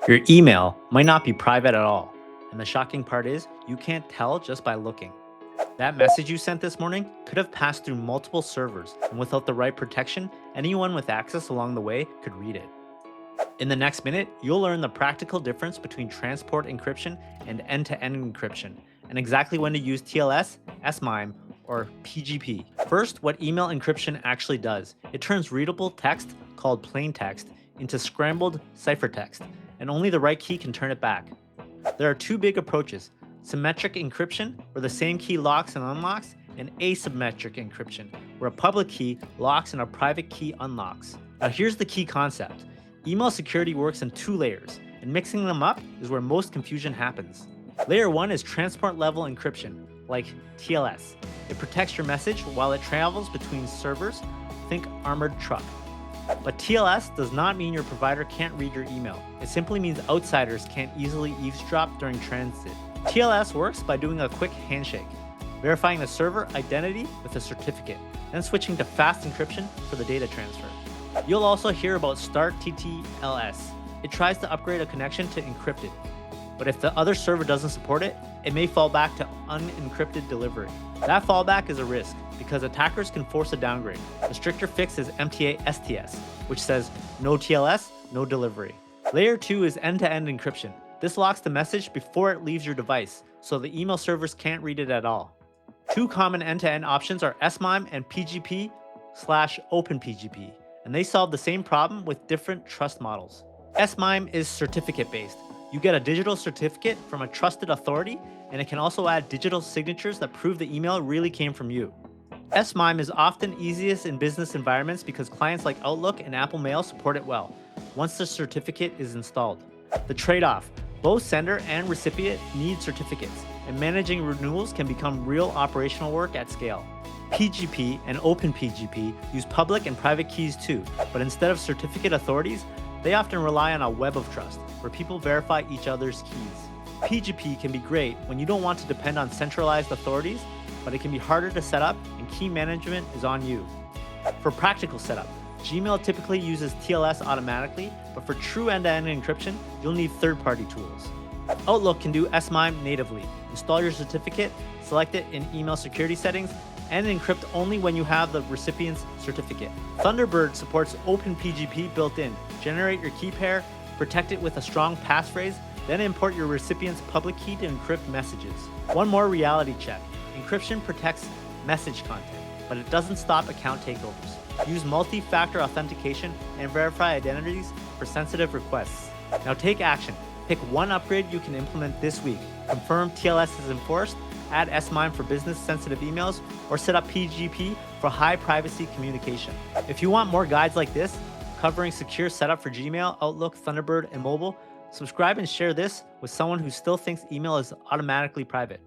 Your email might not be private at all, and the shocking part is you can't tell just by looking. That message you sent this morning could have passed through multiple servers, and without the right protection, anyone with access along the way could read it. In the next minute, you'll learn the practical difference between transport encryption and end-to-end encryption, and exactly when to use TLS, SMIME, or PGP. First, what email encryption actually does. It turns readable text, called plain text, into scrambled ciphertext, and only the right key can turn it back. There are two big approaches: symmetric encryption, where the same key locks and unlocks, and asymmetric encryption, where a public key locks and a private key unlocks. Now here's the key concept. Email security works in two layers, and mixing them up is where most confusion happens. Layer 1 is transport level encryption, like TLS. It protects your message while it travels between servers, think armored truck. But TLS does not mean your provider can't read your email. It simply means outsiders can't easily eavesdrop during transit. TLS works by doing a quick handshake, verifying the server identity with a certificate, then switching to fast encryption for the data transfer. You'll also hear about Start TLS. It tries to upgrade a connection to encrypted, but if the other server doesn't support it, it may fall back to unencrypted delivery. That fallback is a risk because attackers can force a downgrade. The stricter fix is MTA STS, which says no TLS, no delivery. Layer 2 is end-to-end encryption. This locks the message before it leaves your device, so the email servers can't read it at all. Two common end-to-end options are SMIME and PGP/OpenPGP, and they solve the same problem with different trust models. SMIME is certificate-based. You get a digital certificate from a trusted authority, and it can also add digital signatures that prove the email really came from you. SMIME is often easiest in business environments because clients like Outlook and Apple Mail support it well, once the certificate is installed. The trade-off: both sender and recipient need certificates, and managing renewals can become real operational work at scale. PGP and OpenPGP use public and private keys too, but instead of certificate authorities, they often rely on a web of trust, where people verify each other's keys. PGP can be great when you don't want to depend on centralized authorities, but it can be harder to set up and key management is on you. For practical setup, Gmail typically uses TLS automatically, but for true end-to-end encryption, you'll need third-party tools. Outlook can do SMIME natively. Install your certificate, select it in email security settings, and encrypt only when you have the recipient's certificate. Thunderbird supports OpenPGP built-in. Generate your key pair, protect it with a strong passphrase, then import your recipient's public key to encrypt messages. One more reality check. Encryption protects message content, but it doesn't stop account takeovers. Use multifactor authentication and verify identities for sensitive requests. Now take action. Pick one upgrade you can implement this week. Confirm TLS is enforced, add SMIME for business-sensitive emails, or set up PGP for high-privacy communication. If you want more guides like this, covering secure setup for Gmail, Outlook, Thunderbird, and mobile, subscribe and share this with someone who still thinks email is automatically private.